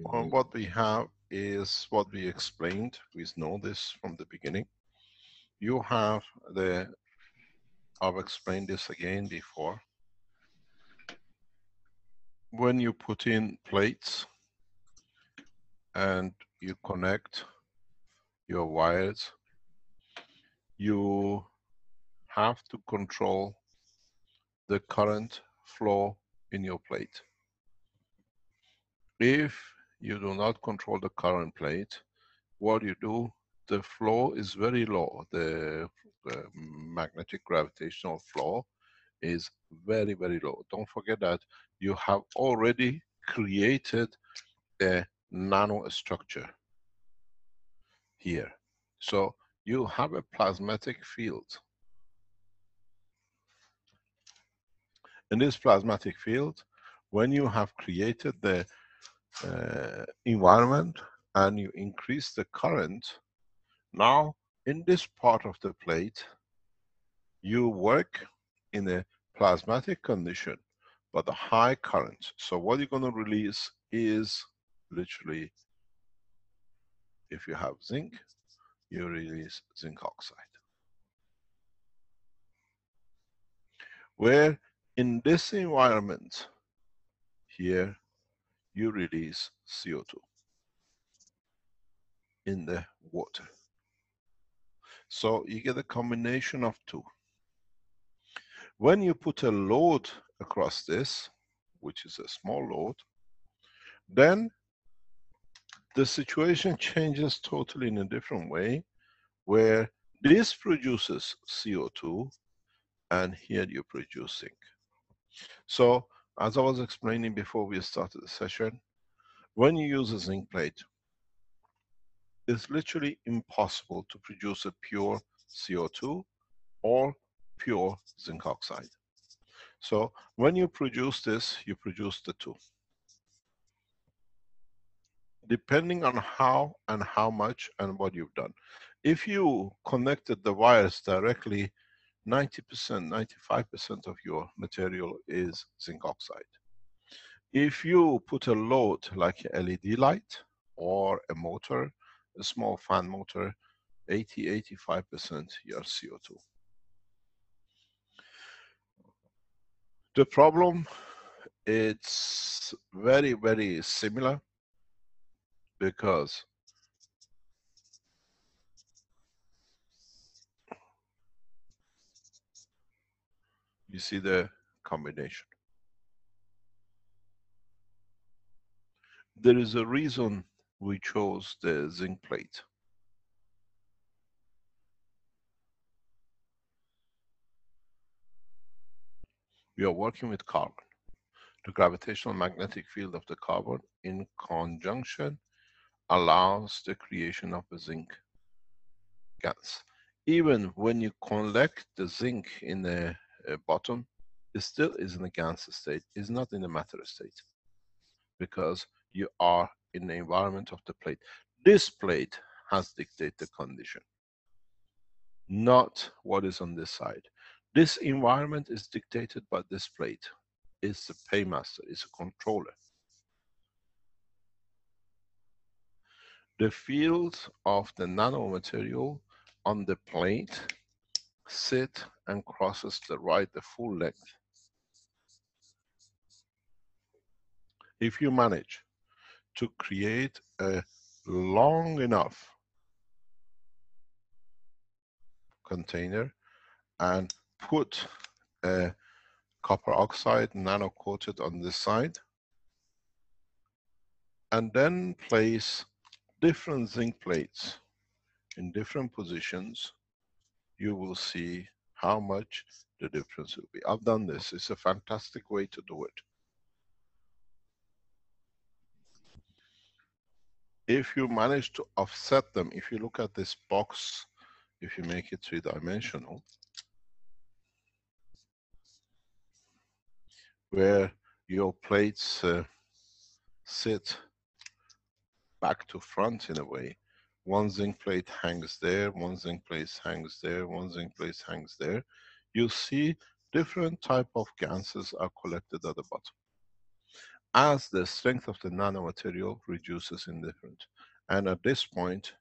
What we have is what we explained. We know this from the beginning. You have the, I've explained this again before. When you put in plates and you connect your wires, you have to control the current flow in your plate. If you do not control the current plate, what you do, the flow is very low. The magnetic gravitational flow is very, very low. Don't forget that you have already created a nano structure here. So you have a plasmatic field. In this plasmatic field, when you have created the environment and you increase the current, now in this part of the plate, you work in a plasmatic condition, but a high current. So what you're going to release is literally, if you have zinc, you release zinc oxide. Where in this environment, here, you release CO2 in the water. So you get a combination of two. When you put a load across this, which is a small load, then the situation changes totally in a different way, where this produces CO2 and here you produce zinc. So, as I was explaining before we started the session, when you use a zinc plate, it's literally impossible to produce a pure CO2 or pure zinc oxide. So, when you produce this, you produce the two. Depending on how and how much and what you've done. If you connected the wires directly, 90%, 95% of your material is zinc oxide. If you put a load like a LED light or a motor, a small fan motor, 80-85% your CO2. The problem, it's very, very similar, because you see the combination. There is a reason we chose the zinc plate. We are working with carbon. The gravitational magnetic field of the carbon in conjunction allows the creation of a zinc GANS. Even when you collect the zinc in the bottom, it still is in a GANS state, it's not in a matter state, because you are in the environment of the plate. This plate has dictated the condition, not what is on this side. This environment is dictated by this plate. It's the paymaster, it's a controller. The field of the nanomaterial on the plate sit and crosses the full length. If you manage to create a long enough container and put a copper oxide nano coated on this side, and then place different zinc plates in different positions, you will see how much the difference will be. I've done this, it's a fantastic way to do it. If you manage to offset them, if you look at this box, if you make it three-dimensional, where your plates sit back to front in a way, one zinc plate hangs there, one zinc plate hangs there, one zinc plate hangs there, you see different type of GANSes are collected at the bottom. as the strength of the nanomaterial reduces in different. And at this point,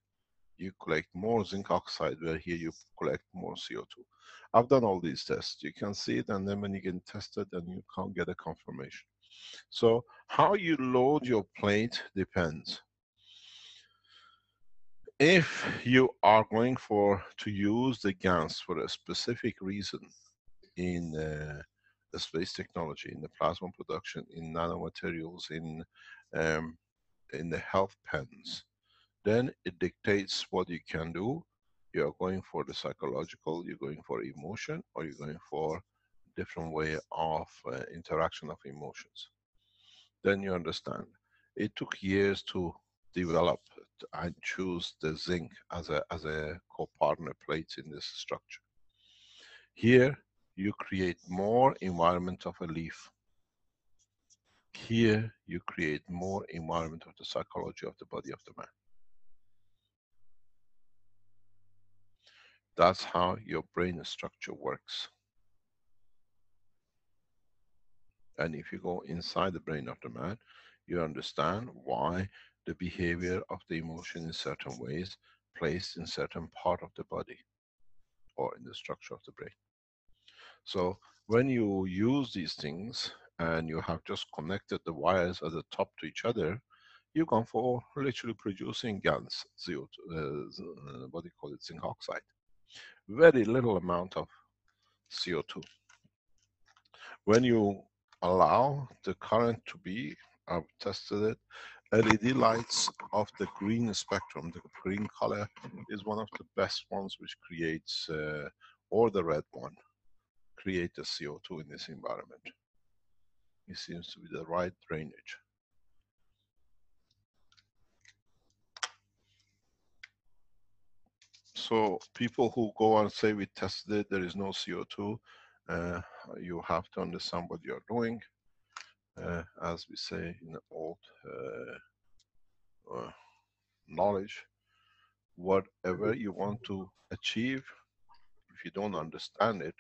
you collect more zinc oxide, where here you collect more CO2. I've done all these tests. You can see it, and then when you get tested, then you can't get a confirmation. So how you load your plate depends. If you are going to use the GANs for a specific reason in the space technology, in the plasma production, in nanomaterials, um, in the health pens, then it dictates what you can do. You're going for the psychological, you're going for emotion, or you're going for different way of interaction of emotions. Then you understand. It took years to develop and choose the zinc as a co-partner plate in this structure. Here, you create more environment of a leaf. Here, you create more environment of the psychology of the body of the man. That's how your brain structure works. And if you go inside the brain of the man, you understand why the behavior of the emotion in certain ways placed in certain part of the body or in the structure of the brain. So when you use these things and you have just connected the wires at the top to each other, you go for literally producing GANs, CO2, what do you call it, zinc oxide. Very little amount of CO2. When you allow the current to be, I've tested it, LED lights of the green spectrum, the green color is one of the best ones which creates, or the red one, create the CO2 in this environment. It seems to be the right drainage. So people who go and say we tested it, there is no CO2, you have to understand what you're doing. As we say in the old knowledge, whatever you want to achieve, if you don't understand it,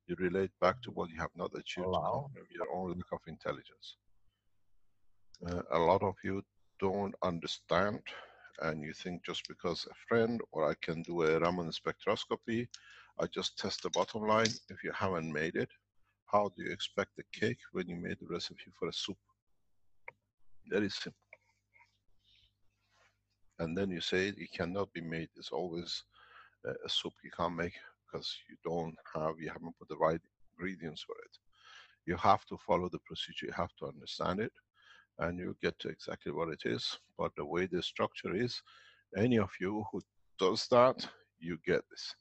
you relate back to what you have not achieved to confirm your own lack of intelligence. A lot of you don't understand, and you think just because a friend or I can do a Raman spectroscopy, I just test the bottom line. If you haven't made it, how do you expect the cake when you made the recipe for a soup? Very simple. And then you say it cannot be made. It's always a soup you can't make because you haven't put the right ingredients for it. You have to follow the procedure, you have to understand it, and you get to exactly what it is. But the way the structure is, any of you who does that, you get this.